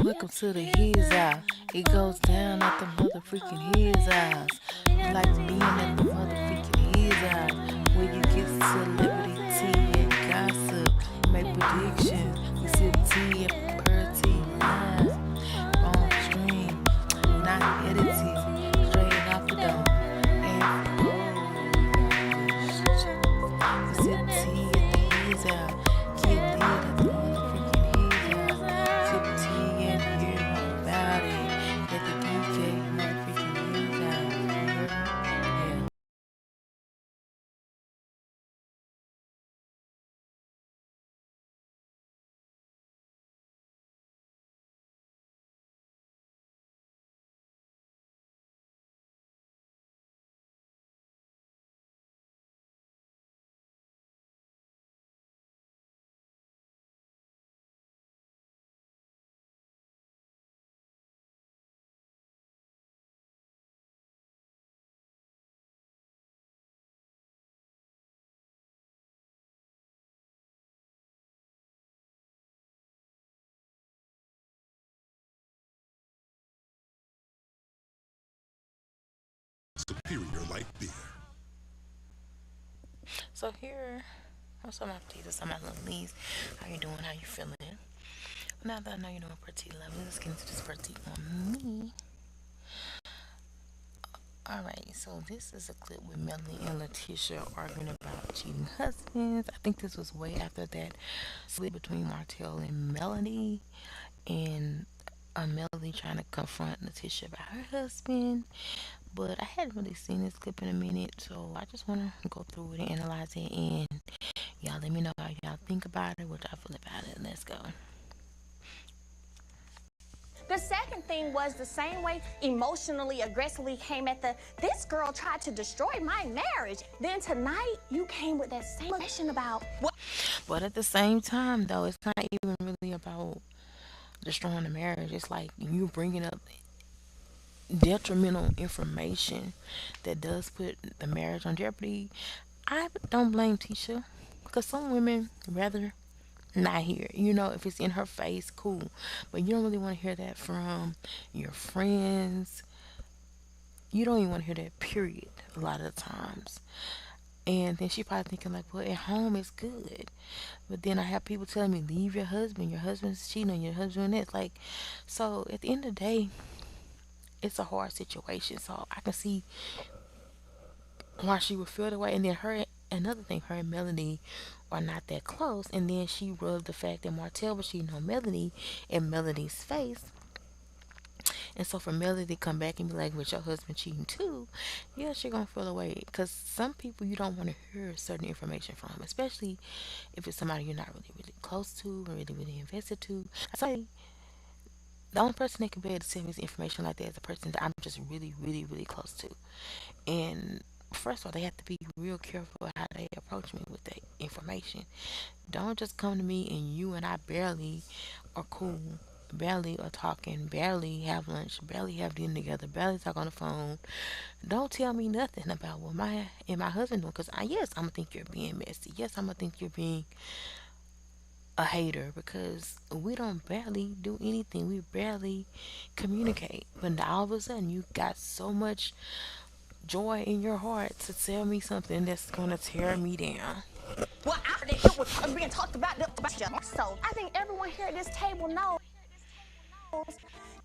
Welcome to the His House. It goes down at the motherfucking His House. Like being at the motherfucking His House. Where you get celebrity tea and gossip. Make predictions. We sip tea and per tea live. On stream. Not edited. Straight off the dome. And we sip tea at the His House. Get lit at the motherfucking His House. Sip tea and hear all about it. Let the DJ motherfucking His House. You heard me? Yeah. Superior light beer. So here, what's up, my potatoes? I'm my little niece. How you doing? How you feeling? Now that I know you're doing pretty lovely, let's get into this pretty on me. Alright, so this is a clip with Melanie and Letitia arguing about cheating husbands. I think this was way after that split between Martell and Melanie, and Melanie trying to confront Letitia about her husband. But I hadn't really seen this clip in a minute, so I just want to go through it and analyze it, and y'all let me know how y'all think about it, what y'all feel about it. Let's go. The second thing was the same way emotionally, aggressively came at this girl tried to destroy my marriage. Then tonight, you came with that same question about what? But at the same time, though, it's not even really about destroying the marriage. It's like you bringing up detrimental information that does put the marriage on jeopardy. I don't blame Tisha because some women rather not hear. If it's in her face, cool. But you don't really want to hear that from your friends. You don't even want to hear that, period, a lot of the times. And then she probably thinking like, well, at home it's good. But then I have people telling me, leave your husband. Your husband's cheating on your husband. It's like, so at the end of the day, it's a hard situation. So I can see why she would feel the way. And then another thing, her and Melanie are not that close. And then she rubbed the fact that Martell was cheating on Melanie in Melanie's face. And so for Melanie to come back and be like, "With your husband cheating too," yeah, she gonna feel away. Cause some people you don't want to hear certain information from, especially if it's somebody you're not really, really close to or really, really invested to. I say the only person that can be able to send me this information like that is a person that I'm just really, really, really close to. And first of all, they have to be real careful how they approach me with that information. Don't just come to me and you and I barely are cool, barely are talking, barely have lunch, barely have dinner together, barely talk on the phone. Don't tell me nothing about what my husband doing, because yes, I'm gonna think you're being messy. Yes, I'm gonna think you're being a hater because we don't barely do anything. We barely communicate. But all of a sudden, you got so much joy in your heart to tell me something that's gonna tear me down. Well, after it was being talked about. So I think everyone here at this table knows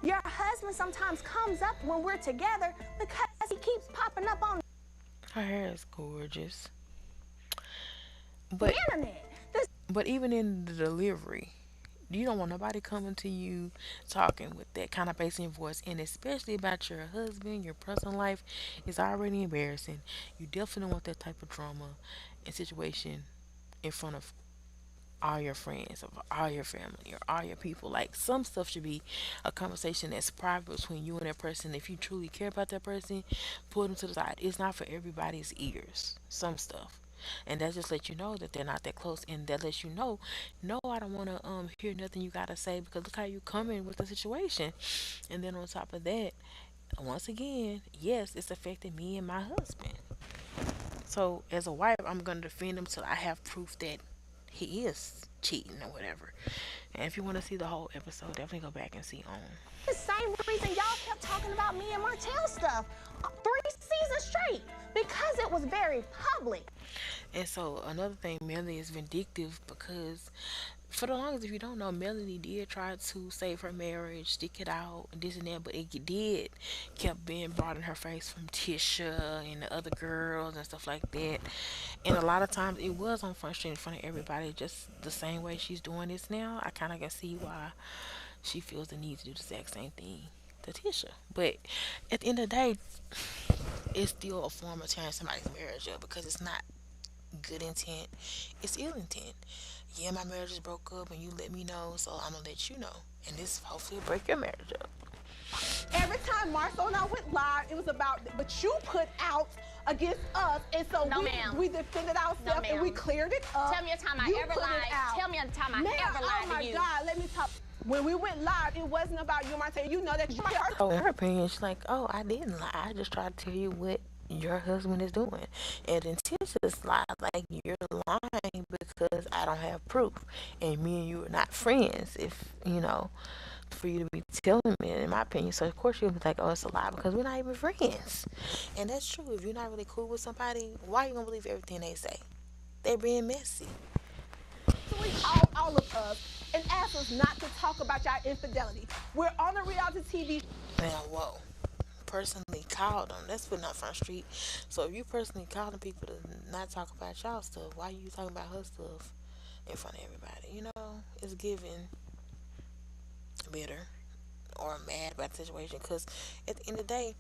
your husband sometimes comes up when we're together because he keeps popping up on Her hair is gorgeous, the but internet. This even in the delivery, you don't want nobody coming to you talking with that kind of bass in your voice, and especially about your husband, your personal life is already embarrassing. You definitely don't want that type of drama and situation in front of all your friends, of all your family, or all your people. Like some stuff should be a conversation that's private between you and that person. If you truly care about that person, pull them to the side. It's not for everybody's ears. Some stuff. And that just lets you know that they're not that close, and that lets you know, no, I don't want to hear nothing you gotta say because look how you coming with the situation. And then on top of that, once again, yes, it's affecting me and my husband. So as a wife, I'm gonna defend him till I have proof that he is. cheating or whatever. And if you want to see the whole episode, definitely go back and see on. The same reason y'all kept talking about me and Martell stuff 3 seasons straight, because it was very public. And so another thing, Melanie is vindictive because for the longest, if you don't know, Melanie did try to save her marriage, stick it out, and this and that, but it did kept being brought in her face from Tisha and the other girls and stuff like that. And a lot of times it was on Front Street in front of everybody, just the same way she's doing this now. I kind of can see why she feels the need to do the exact same thing to Tisha. But at the end of the day, it's still a form of tearing somebody's marriage up because it's not good intent, it's ill intent. Yeah, my marriage is broke up and you let me know, so I'm gonna let you know. And this hopefully will break your marriage up. Every time Marcel and I went live, it was about, but you put out against us, and so No, ma'am. we defended ourselves No, and we ma'am. cleared it up. Tell me a time I You ever put it lied. out. Tell me a time I Ma'am, ever lied oh my to you. God, let me talk. When we went live, it wasn't about you, Marcel. You know that you are. So in her opinion, she's like, oh, I didn't lie. I just tried to tell you what your husband is doing. And then Tisha's lie, like, you're lying because I don't have proof. And me and you are not friends if, for you to be telling me, in my opinion. So of course you'll be like, oh, it's a lie because we're not even friends. And that's true. If you're not really cool with somebody, why are you gonna believe everything they say? They're being messy. All of us and asked us not to talk about your infidelity. We're on a reality TV. Now, whoa. Personally called them. That's putting out Front Street. So if you personally calling people to not talk about y'all stuff, why you talking about her stuff in front of everybody? It's giving bitter or mad about the situation. Because at the end of the day,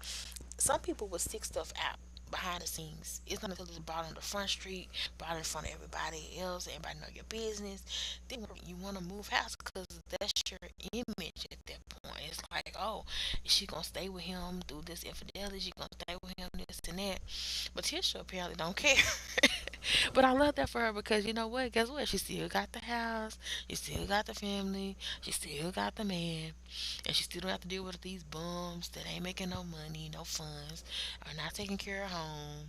some people will stick stuff out behind the scenes. It's not until it's brought on the Front Street, brought in front of everybody else, everybody know your business. Then you want to move house because that's your image at that point. It's like, oh, is she gonna stay with him through this infidelity? She gonna stay with him this and that. But Tisha apparently don't care. But I love that for her because you know what? Guess what? She still got the house. She still got the family. She still got the man. And she still don't have to deal with these bums that ain't making no money, no funds, are not taking care of home,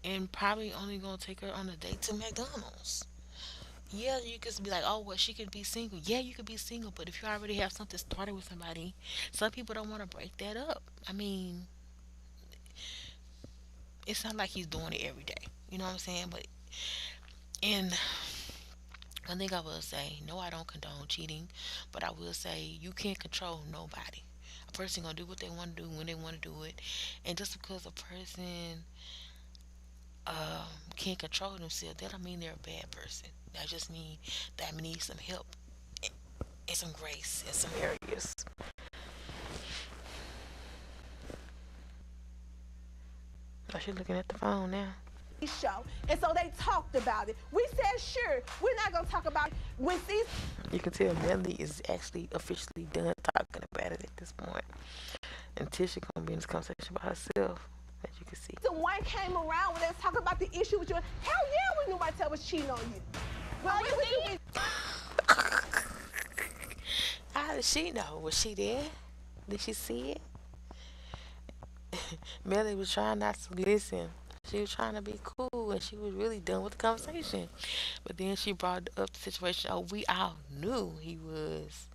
and probably only gonna take her on a date to McDonald's. Yeah, you could be like, oh, well, she could be single. Yeah, you could be single, but if you already have something started with somebody, some people don't want to break that up. I mean, it's not like he's doing it every day. You know what I'm saying? But, and one thing I will say, no, I don't condone cheating, but I will say you can't control nobody. A person gonna do what they want to do when they want to do it, and just because a person can't control themselves, that don't mean they're a bad person. That just means that I need some help and some grace in some areas. Oh, she's looking at the phone now. Show, and so they talked about it. We said, sure, we're not gonna talk about it. When these, You can tell Melanie is actually officially done talking about it at this point. And Tisha gonna be in this conversation by herself, as you can see. the one came around when they was talking about the issue with you, hell yeah, we knew Martell was cheating on you. Well, we How did she know? Was she there? Did she see it? Melanie was trying not to listen. She was trying to be cool and she was really done with the conversation. But then she brought up the situation. Oh, we all knew he was.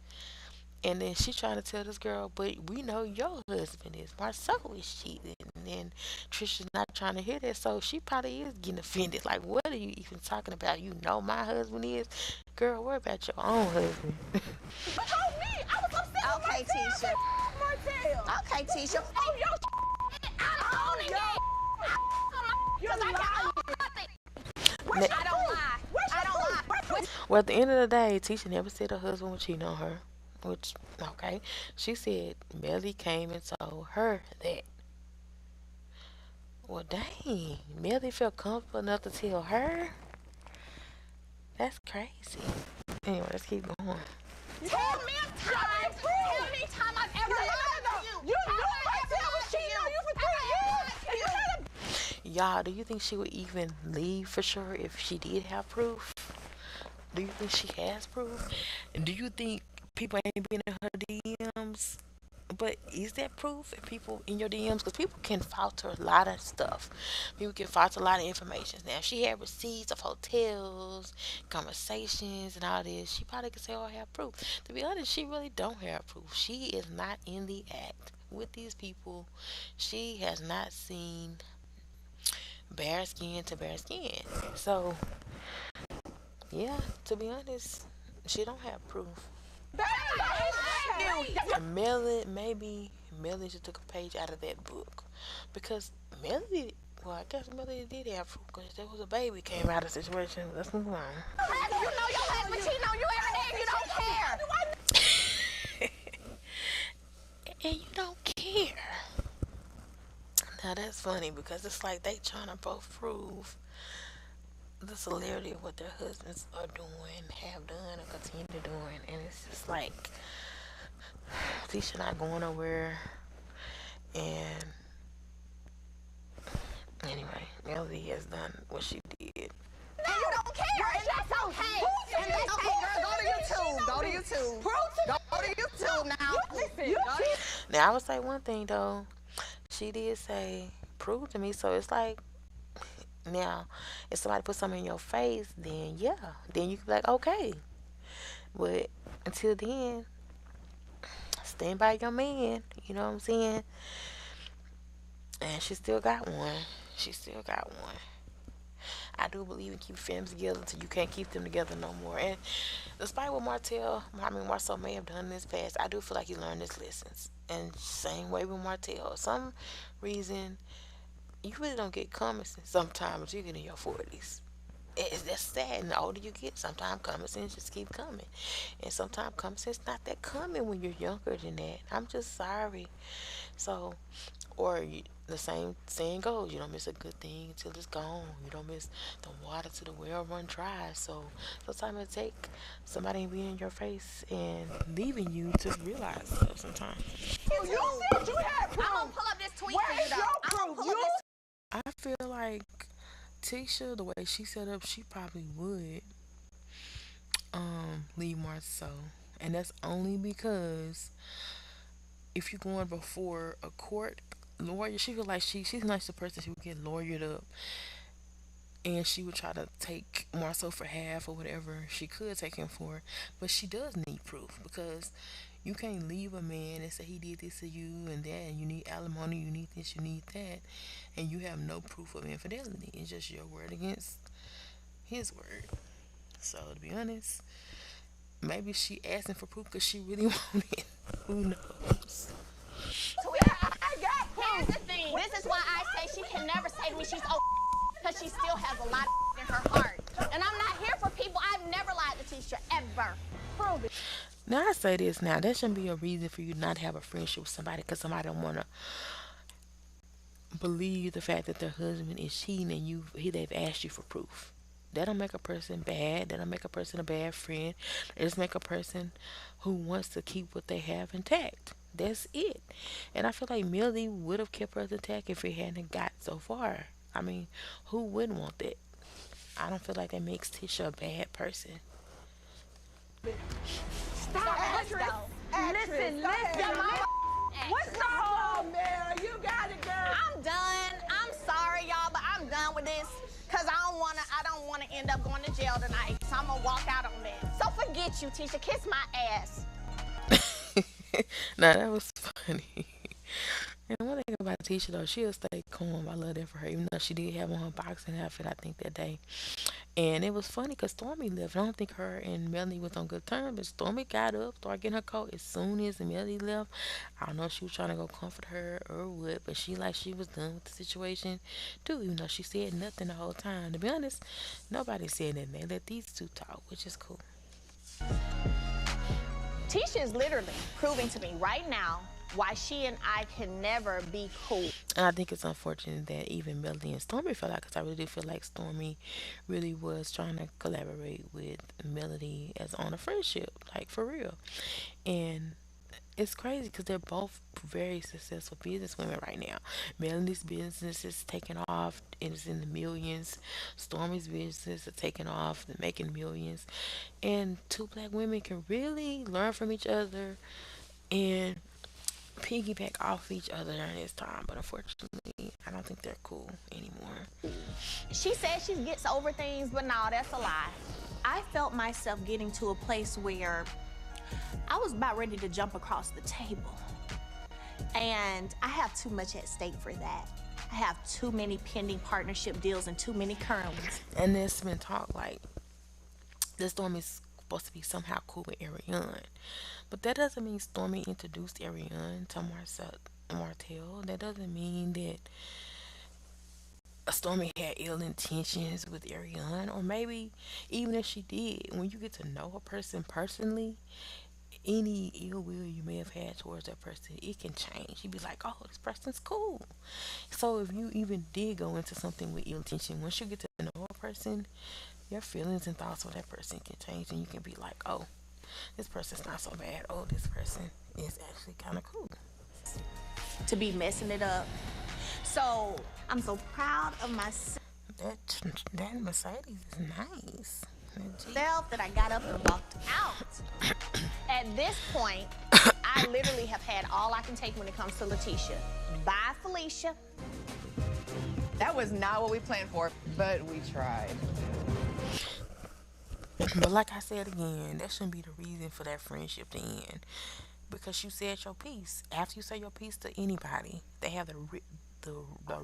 And then she trying to tell this girl, but we know your husband is. Marcel is cheating. And then Trisha's not trying to hear that. So she probably is getting offended. Like, what are you even talking about? You know my husband is? Girl, worry about your own husband. But told me, I was upset Okay, with Tisha. Martell. Okay, Tisha. Oh, you're lying. I don't lie. I don't lie. Well, at the end of the day, Tisha never said her husband was cheating on her. Which, okay. She said Melly came and told her that. Well, dang. Melly felt comfortable enough to tell her? That's crazy. Anyway, let's keep going. Tell me a time. Tell me a time I've ever lied to you. You knew Martell was cheating on you for 3 years. And you Y'all, do you think she would even leave for sure if she did have proof? Do you think she has proof? And do you think people ain't been in her DMs But is that proof if people in your DMs? Because people can filter a lot of stuff. People can filter a lot of information. Now, if she had receipts of hotels, conversations, and all this, she probably could say, "Oh, I have proof." To be honest, she really don't have proof. She is not in the act with these people. She has not seen bare skin to bare skin. So, yeah, to be honest, she don't have proof. And Melody, maybe Melody just took a page out of that book because Melody, well, I guess Melody did have proof because there was a baby came out of the situation. Let's move on. You know your husband cheating on you every day and you don't care. And you don't care. Now that's funny because it's like they trying to both prove the celerity of what their husbands are doing, have done, or continue doing, and it's just like Tisha not going nowhere. And anyway, Melody has done what she did. And you don't care, and that's okay. And that's okay, girl. Go to YouTube. Go to YouTube. Go to YouTube now. Listen. Now I would say one thing though. She did say prove to me, so it's like now if somebody put something in your face, then yeah, then you can be like okay. But until then, stand by your man. You know what I'm saying? And she still got one. She still got one. I do believe in keep families together until you can't keep them together no more. And despite what Marcel may have done in his past, I do feel like he learned his lessons. And same way with Martell. Some reason you really don't get common sense sometimes you get in your 40s. That's sad. And the older you get, sometimes common sense just keep coming. And sometimes common sense not that common when you're younger than that. I'm just sorry. So, the same saying goes, you don't miss a good thing till it's gone. You don't miss the water till the well run dry. So sometimes it take somebody being in your face and leaving you to realize stuff sometimes. You said you had proof. I'm gonna pull up this tweet for Where's you, though. your I'm gonna proof? pull up this. I feel like Tisha, the way she set up, she probably would leave Marceau. And that's only because if you're going before a court lawyer, she feel like she's not the person who would get lawyered up and she would try to take Marceau for half or whatever she could take him for. But she does need proof because you can't leave a man and say he did this to you and that, and you need alimony, you need this, you need that, and you have no proof of infidelity. It's just your word against his word. So to be honest, maybe she asking for proof because she really wanted it. Who knows? I got Here's proof. the thing. This is why I say she can never say to me she's because she still has a lot of in her heart. And I'm not here for people. I've never lied to Tisha, ever. Prove it. Now I say this now, that shouldn't be a reason for you not to have a friendship with somebody because somebody don't want to believe the fact that their husband is cheating and they've asked you for proof. That don't make a person bad. That don't make a person a bad friend. It just make a person who wants to keep what they have intact. That's it. And I feel like Millie would have kept hers intact if it hadn't got so far. I mean, who wouldn't want that? I don't feel like that makes Tisha a bad person. Stop, actress. Listen. What's the whole, man? You got it, girl. I'm done. I'm sorry, y'all, but I'm done with this. Cause I don't wanna end up going to jail tonight. So I'm gonna walk out on that. So forget you, Tisha. Kiss my ass. Nah, that was funny. And one thing about Tisha though, she'll stay calm. I love that for her, even though she did have on her boxing outfit, I think, that day. And it was funny because Stormy left. I don't think her and Melanie was on good terms, but Stormy got up, started getting her coat as soon as Melanie left. I don't know if she was trying to go comfort her or what, but she was done with the situation too, even though she said nothing the whole time. To be honest, nobody said nothing. They let these two talk, which is cool. Tisha is literally proving to me right now why she and I can never be cool. And I think it's unfortunate that even Melody and Stormy fell out because I really do feel like Stormy really was trying to collaborate with Melody as on a friendship, like for real. And it's crazy because they're both very successful businesswomen right now. Melody's business is taking off and it's in the millions. Stormy's business is taking off and making millions. And two black women can really learn from each other and piggyback off each other during this time, but unfortunately, I don't think they're cool anymore. She says she gets over things, but no, that's a lie. I felt myself getting to a place where I was about ready to jump across the table. And I have too much at stake for that. I have too many pending partnership deals and too many current ones. And there's been talk like this Stormy is supposed to be somehow cool with Ariane. But that doesn't mean Stormy introduced Ariane to Martell. That doesn't mean that Stormy had ill intentions with Ariane. Or maybe even if she did, when you get to know a person personally, any ill will you may have had towards that person, it can change. You'd be like, oh, this person's cool. So if you even did go into something with ill intention, once you get to know a person, your feelings and thoughts for that person can change, and you can be like, oh, this person's not so bad. Oh, this person is actually kind of cool. To be messing it up. So I'm so proud of myself That Mercedes is nice. That Jeep. that I got up and walked out. At this point, I literally have had all I can take when it comes to Letitia. Bye, Felicia. That was not what we planned for, but we tried. But like I said again, that shouldn't be the reason for that friendship to end. Because you said your piece. After you say your piece to anybody, they have the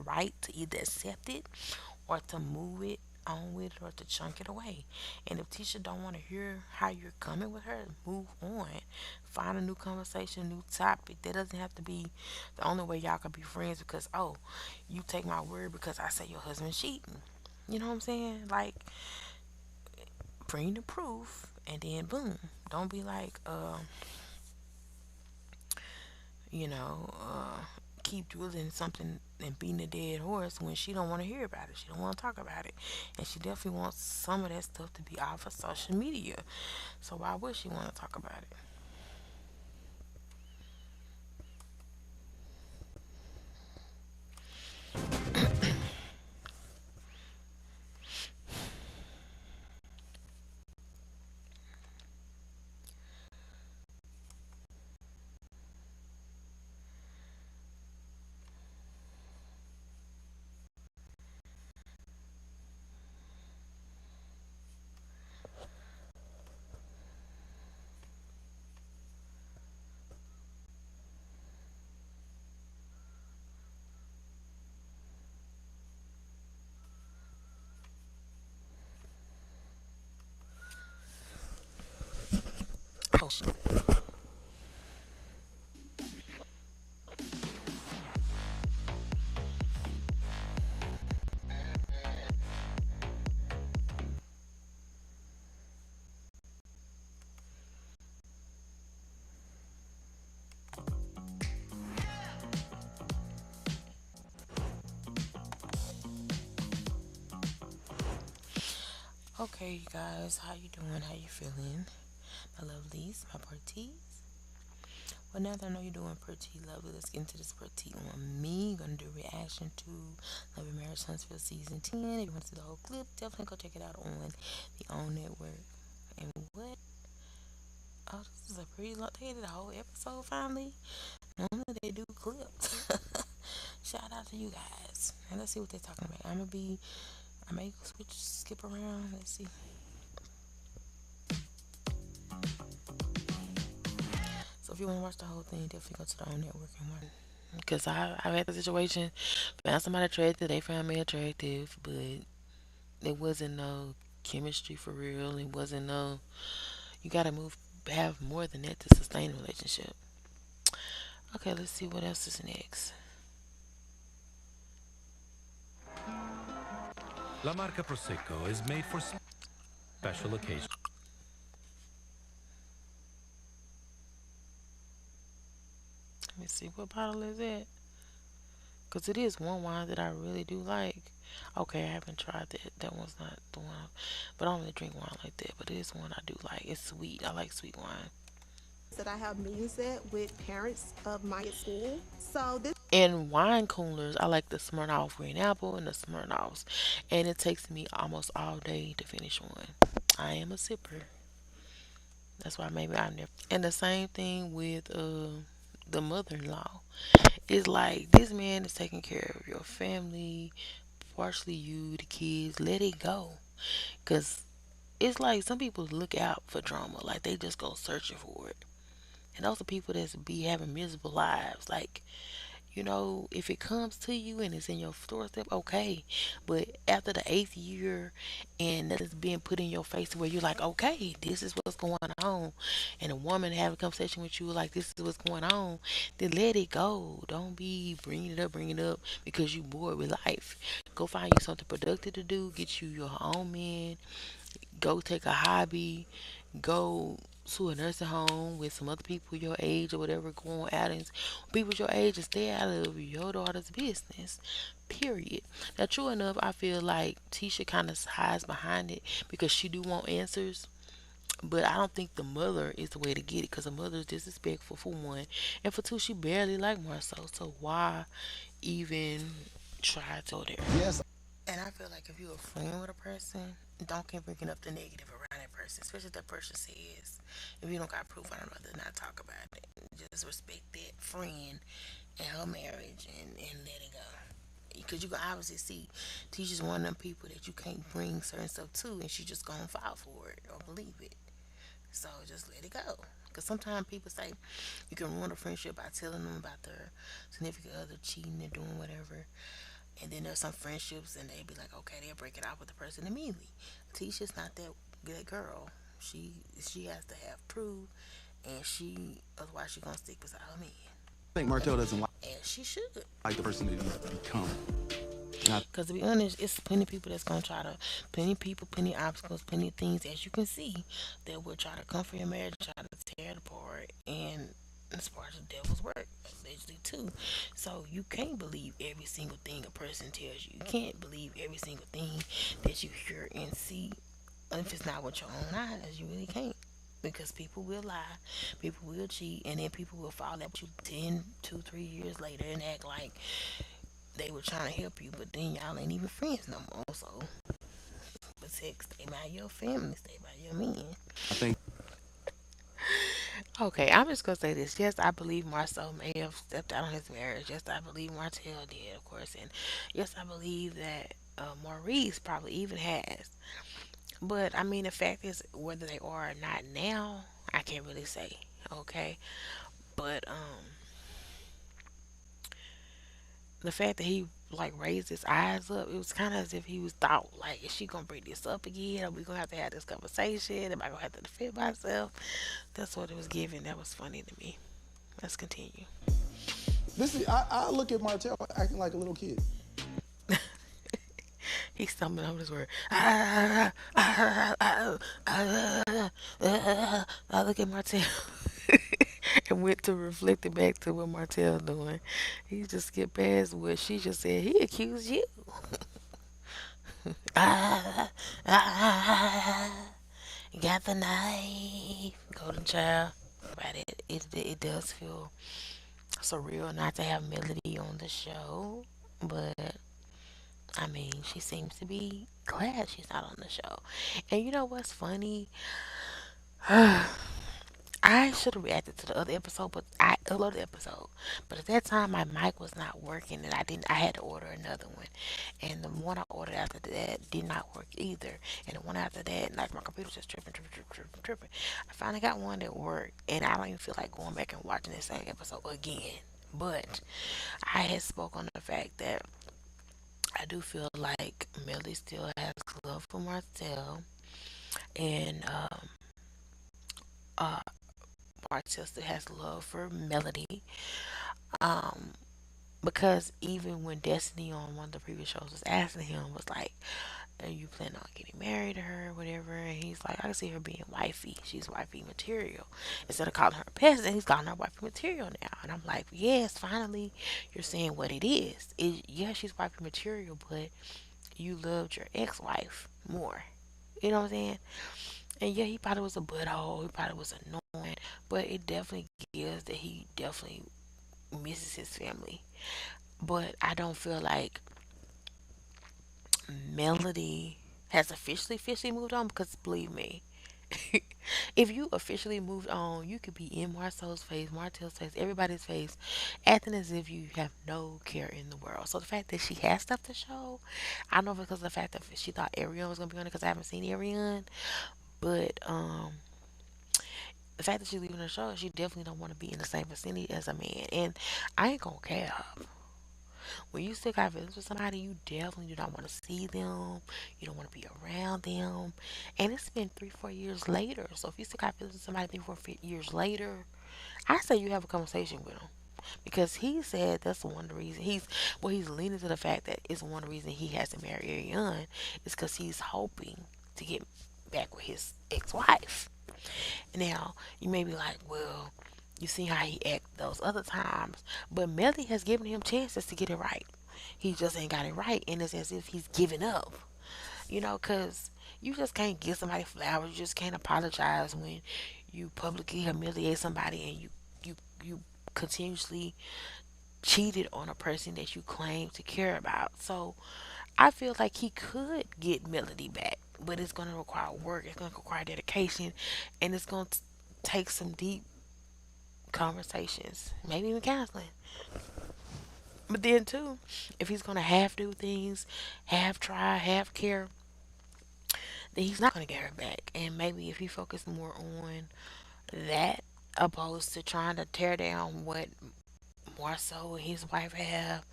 right to either accept it or to move it on with it or to chunk it away. And if Tisha don't want to hear how you're coming with her, move on. Find a new conversation, new topic. That doesn't have to be the only way y'all can be friends because, oh, you take my word because I say your husband's cheating. You know what I'm saying? Like, bring the proof and then boom. Don't be like, you know, keep drilling something and beating a dead horse when she don't want to hear about it. She don't want to talk about it, and she definitely wants some of that stuff to be off of social media. So why would she want to talk about it? Oh, okay, you guys, how you doing? How you feeling? My lovelies, my parties. Well, now that I know you're doing pretty lovely, let's get into this pretty on me. Gonna do a reaction to Love and Marriage Huntsville season 10. If you want to see the whole clip, definitely go check it out on the OWN network. And what? Oh, this is a pretty long. They did a whole episode finally. Normally they do clips. Shout out to you guys. And let's see what they're talking about. I may skip around. Let's see. So if you want to watch the whole thing, definitely go to the OWN network and watch. Because I've had the situation, found somebody attractive, they found me attractive, but it wasn't no chemistry for real. It wasn't no, you gotta have more than that to sustain a relationship. Okay, let's see what else is next. La Marca Prosecco is made for special occasions. Let me see, what bottle is it? Because it is one wine that I really do like. Okay, I haven't tried that. That one's not the one. But I don't really drink wine like that. But it is one I do like. It's sweet. I like sweet wine. That I have meetings at with parents of my school. So this In wine coolers, I like the Smirnoff Green Apple and the Smirnoffs. And it takes me almost all day to finish one. I am a sipper. That's why maybe I never. And the same thing with the mother-in-law. It's like this man is taking care of your family, partially you, the kids. Let it go, cause it's like some people look out for drama, like they just go searching for it, and those are people that's be having miserable lives. Like, if it comes to you and it's in your doorstep, okay. But after the eighth year and nothing's being put in your face where you're like, okay, this is what's going on, and a woman have a conversation with you like this is what's going on, then let it go. Don't be bringing it up because you bored with life. Go find you something productive to do. Get you your own man. Go take a hobby, go to a nursing home with some other people your age or whatever, go on outings, people your age, and stay out of your daughter's business. Period. Now, true enough, I feel like Tisha kind of hides behind it because she do want answers. But I don't think the mother is the way to get it because the mother is disrespectful for one, and for two, she barely like Marcel. So why even try to go there? And I feel like if you're a friend with a person, don't keep bringing up the negative around that person, especially if that person says, if you don't got proof, I'd rather not talk about it. Just respect that friend and her marriage and let it go. Because you can obviously see Tisha's one of them people that you can't bring certain stuff to, and she just gonna fall for it or believe it. So just let it go. Because sometimes people say you can ruin a friendship by telling them about their significant other cheating and doing whatever. And then there's some friendships, and they be like, okay, they'll break it off with the person immediately. Tisha's not that girl. She has to have proof, and otherwise she gonna stick beside her man. Think Martell doesn't And she should. like the person that he's become. Because to be honest, it's plenty of people that's gonna plenty of people, plenty of obstacles, plenty of things as you can see that will try to come for your marriage, try to tear it apart, and it's part of the devil's work, allegedly too. So you can't believe every single thing a person tells you. You can't believe every single thing that you hear and see. If it's not with your own eyes, you really can't. Because people will lie, people will cheat, and then people will fall out with you 10, 2, 3 years later and act like they were trying to help you, but then y'all ain't even friends no more. So protect, stay by your family, stay by your men. I think Okay, I'm just gonna say this. Yes, I believe Marcel may have stepped out on his marriage. Yes, I believe Martell did, of course, and yes, I believe that Maurice probably even has. But I mean, the fact is, whether they are or not now, I can't really say. Okay, but the fact that he like raised his eyes up, it was kind of as if he was thought like, is she gonna bring this up again? Are we gonna have to have this conversation? Am I gonna have to defend myself? That's what it was giving. That was funny to me. Let's continue. This is I look at Martell acting like a little kid. He's stumbling over his word. I look at Martell and went to reflect it back to what Martell doing. He just skipped past what she just said. He accused you. Got the knife. Golden child. But it does feel surreal not to have Melody on the show. But I mean, she seems to be glad she's not on the show. And you know what's funny? I should have reacted to the other episode, but I uploaded the episode. But at that time, my mic was not working, and I didn't. I had to order another one, and the one I ordered after that did not work either. And the one after that, like my computer was just tripping. I finally got one that worked, and I don't even feel like going back and watching the same episode again. But I had spoke on the fact that I do feel like Melly still has love for Marcel, and uh, Marcel still has love for Melody. Um, because even when Destiny on one of the previous shows was asking him, was like, "Are you planning on getting married to her, or whatever?" And he's like, "I can see her being wifey. She's wifey material." Instead of calling her a peasant, he's calling her wifey material now. And I'm like, yes, finally, you're saying what it is. Yeah, she's wifey material, but you loved your ex-wife more. You know what I'm saying? And yeah, he probably was a butthole. He probably was annoying, but it definitely gives that he definitely misses his family. But I don't feel like Melody has officially moved on because believe me, If you officially moved on, you could be in Marcel's face, Martel's face, everybody's face, acting as if you have no care in the world. So the fact that she has stuff to show, I don't know if it's because of the fact that she thought Ariane was gonna be on it because I haven't seen Ariane, but the fact that she's leaving the show, she definitely don't want to be in the same vicinity as a man. And I ain't gonna care. When you still got feelings with somebody, you definitely do not want to see them. You don't want to be around them. And it's been 3, 4 years later. So if you still got feelings with somebody 3, 4 years later, I say you have a conversation with him. Because he said that's one of the reasons he's leaning to the fact that it's one of the reasons he hasn't married Ariane is because he's hoping to get back with his ex-wife. Now, you may be like, well, you see how he act those other times, but Melly has given him chances to get it right. He just ain't got it right, and it's as if he's giving up. Because you just can't give somebody flowers. You just can't apologize when you publicly humiliate somebody and you continuously cheated on a person that you claim to care about. So I feel like he could get Melody back, but it's going to require work. It's going to require dedication, and it's going to take some deep conversations, maybe even counseling. But then too, if he's going to half do things, half try, half care, then he's not going to get her back. And maybe if he focused more on that opposed to trying to tear down what Marceau and his wife have,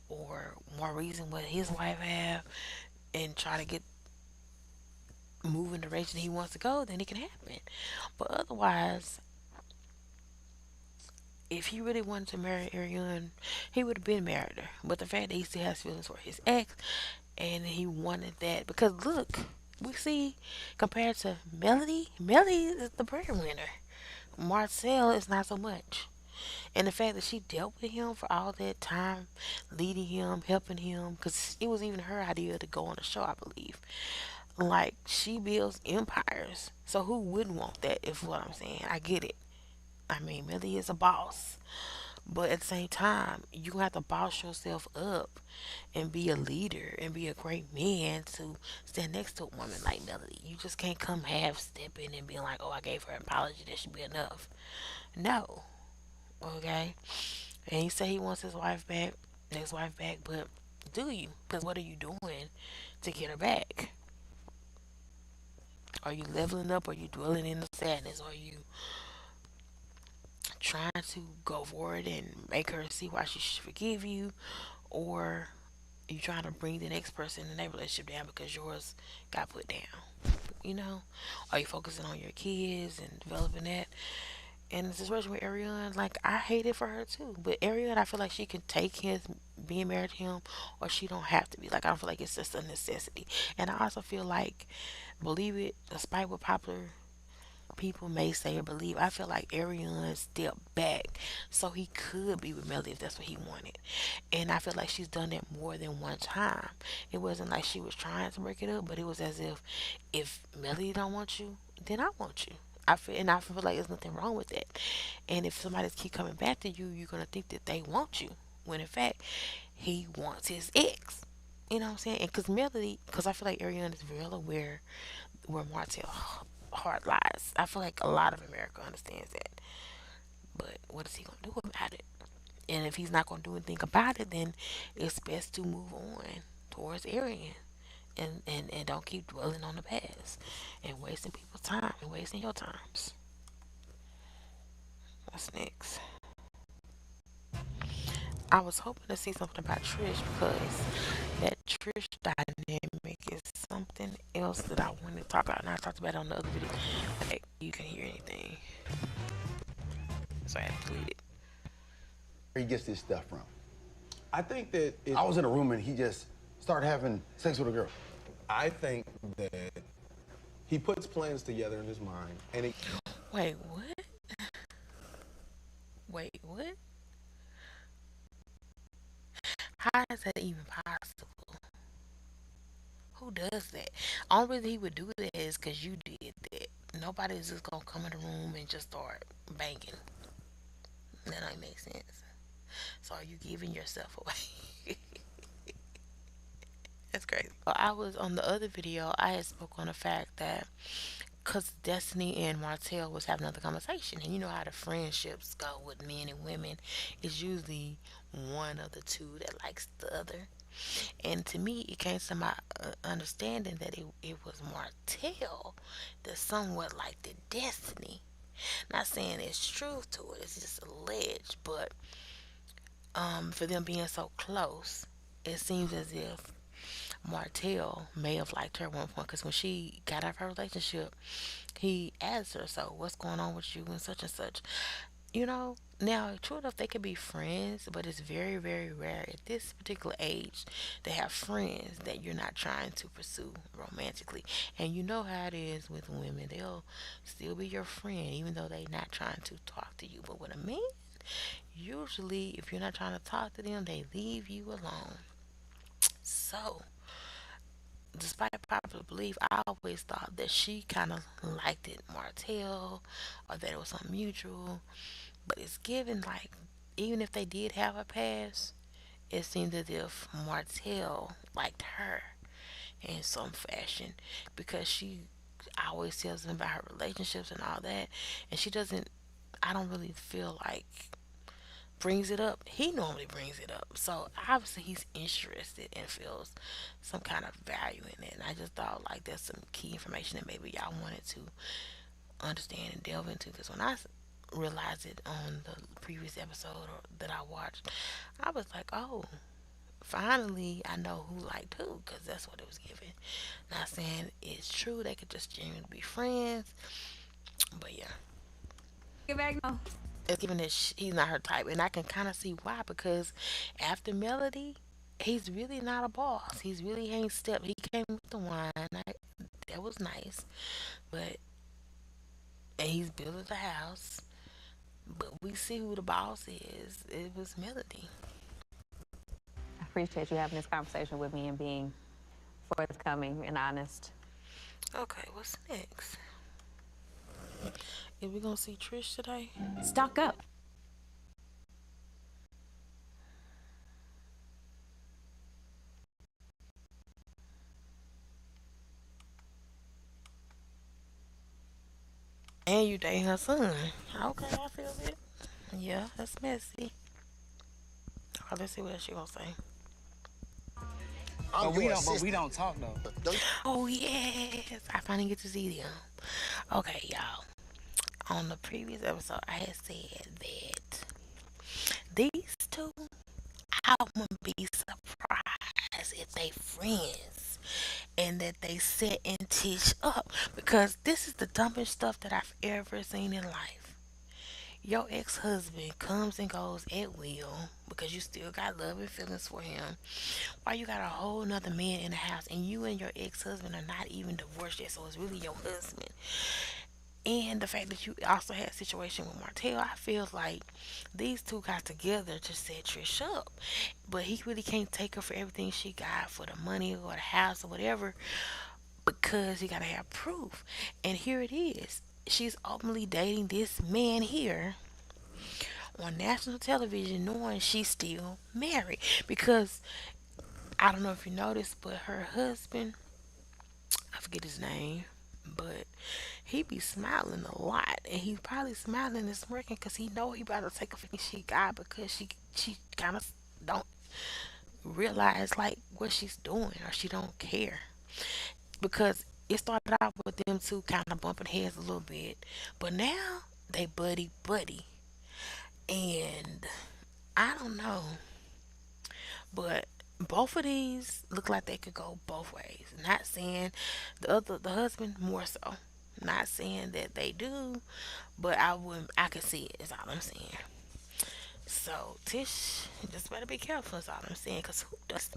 or more reason what his wife have, and try to get move in the direction he wants to go, then it can happen. But otherwise, if he really wanted to marry Ariane, he would have been married her. But the fact that he still has feelings for his ex, and he wanted that because look, we see compared to Melody, Melody is the breadwinner. Marcel is not so much. And the fact that she dealt with him for all that time, leading him, helping him, because it was even her idea to go on the show, I believe. Like, she builds empires. So who wouldn't want that, if what I'm saying? I get it. I mean, Millie is a boss. But at the same time, you have to boss yourself up and be a leader and be a great man to stand next to a woman like Melody. You just can't come half stepping and being like, oh, I gave her an apology. That should be enough. No. Okay? And he said he wants his wife back, but do you? Because what are you doing to get her back? Are you leveling up? Are you dwelling in the sadness? Are you trying to go forward and make her see why she should forgive you? Or are you trying to bring the next person in their relationship down because yours got put down? Are you focusing on your kids and developing that? And the situation with Ariane, like, I hate it for her too. But Ariane, I feel like she can take his being married to him, or she don't have to be. Like, I don't feel like it's just a necessity. And I also feel like, believe it, despite what popular people may say or believe, I feel like Ariane stepped back so he could be with Melly if that's what he wanted. And I feel like she's done it more than one time. It wasn't like she was trying to break it up, but it was as if Melly don't want you, then I want you. I feel like there's nothing wrong with that. And if somebody keep coming back to you, you're gonna think that they want you, when in fact he wants his ex. You know what I'm saying? And because I feel like Ariane is very aware where Martell heart lies. I feel like a lot of America understands that. But what is he gonna do about it? And if he's not gonna do anything about it, then it's best to move on towards Arian. And don't keep dwelling on the past and wasting people's time and wasting your times. What's next? I was hoping to see something about Trish because that Trish dynamic is something else that I wanted to talk about, and I talked about it on the other video. Like, you can hear anything, so I had to delete it. Where he gets this stuff from. I think that I was in a room and he just started having sex with a girl. I think that he puts plans together in his mind, and it. Wait, what? Wait, what? How is that even possible? Who does that? Only reason he would do that is because you did that. Nobody's just gonna come in the room and just start banging. That don't make sense. So are you giving yourself away? That's crazy. I was on the other video. I had spoke on the fact that because Destiny and Martell was having another conversation, and you know how the friendships go with men and women. It's usually one of the two that likes the other. And to me, it came to my understanding that it was Martell that somewhat liked the Destiny. Not saying it's truth to it, it's just alleged, but for them being so close, it seems as if Martell may have liked her at one point because when she got out of her relationship, he asked her, "So, what's going on with you?" and such and such. Now, true enough, they could be friends, but it's very, very rare at this particular age to have friends that you're not trying to pursue romantically. And you know how it is with women. They'll still be your friend even though they're not trying to talk to you. But with a man, usually if you're not trying to talk to them, they leave you alone. So, despite popular belief, I always thought that she kind of liked it Martell or that it was something mutual. But it's given like, even if they did have a past, it seems as if Martell liked her in some fashion because she always tells them about her relationships and all that. And she doesn't, I don't really feel like brings it up. He normally brings it up. So obviously he's interested and feels some kind of value in it. And I just thought like that's some key information that maybe y'all wanted to understand and delve into. Because when realized it on the previous episode that I watched, I was like, oh, finally I know who liked who because that's what it was given. Not saying it's true, they could just genuinely be friends, but yeah. Get back now. It's given that he's not her type, and I can kind of see why because after Melody, he's really not a boss. He's really ain't step. He came with the wine. That was nice, but and he's building the house. But we see who the boss is. It was Melody. I appreciate you having this conversation with me and being forthcoming and honest. Okay, what's next? Is we gonna see Trish today? Stock up. And you dating her son. Okay, I feel it. Yeah, that's messy. Okay, let's see what else she gonna say. But we don't talk though. Oh yes, I finally get to see them. Okay, y'all. On the previous episode, I had said that these two, I wouldn't be surprised if they friends and that they set and teach up because this is the dumbest stuff that I've ever seen in life. Your ex-husband comes and goes at will because you still got love and feelings for him. Why you got a whole nother man in the house and you and your ex-husband are not even divorced yet, so it's really your husband. And the fact that you also had a situation with Martell, I feel like these two got together to set Trish up. But he really can't take her for everything she got for the money or the house or whatever because he gotta have proof. And here it is. She's openly dating this man here on national television knowing she's still married. Because I don't know if you noticed, but her husband, I forget his name, but he be smiling a lot, and he's probably smiling and smirking because he know he about to take a thing she got because she kind of don't realize like what she's doing or she don't care because it started out with them two kind of bumping heads a little bit, but now they buddy buddy, and I don't know, but both of these look like they could go both ways. Not saying the husband more so. Not saying that they do, but I could see it is all I'm saying. So Tish, just better be careful is all I'm saying, cause who does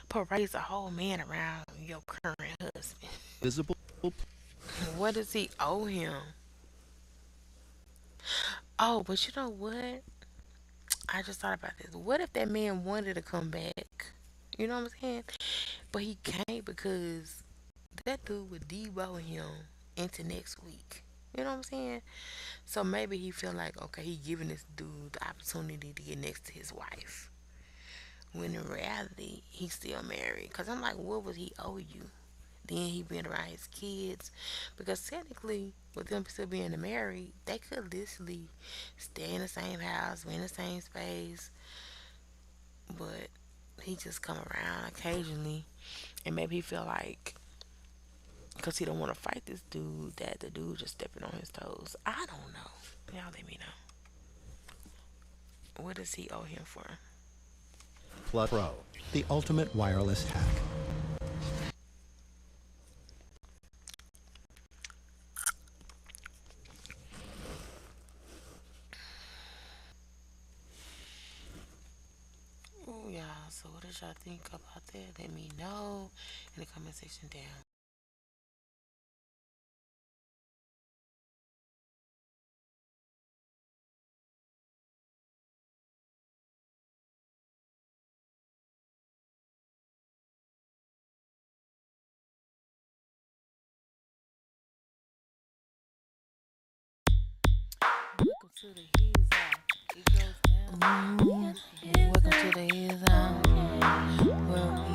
parades a whole man around your current husband? Visible. What does he owe him? Oh, but you know what? I just thought about this. What if that man wanted to come back? You know what I'm saying? But he can't because that dude would Debo him into next week. You know what I'm saying? So maybe he feel like okay, he giving this dude the opportunity to get next to his wife. When in reality, he's still married. Cause I'm like, what would he owe you then he been around his kids. Because technically, with them still being married, they could literally stay in the same house, be in the same space, but he just come around occasionally, and maybe he feel like because he don't want to fight this dude that the dude just stepping on his toes. I don't know. Y'all let me know. What does he owe him for? Plus Pro, the ultimate wireless hack. Oh, y'all. So, what did y'all think about that? Let me know in the comment section down. Welcome to the He's Out. It goes down. Welcome to the He's Out. Well,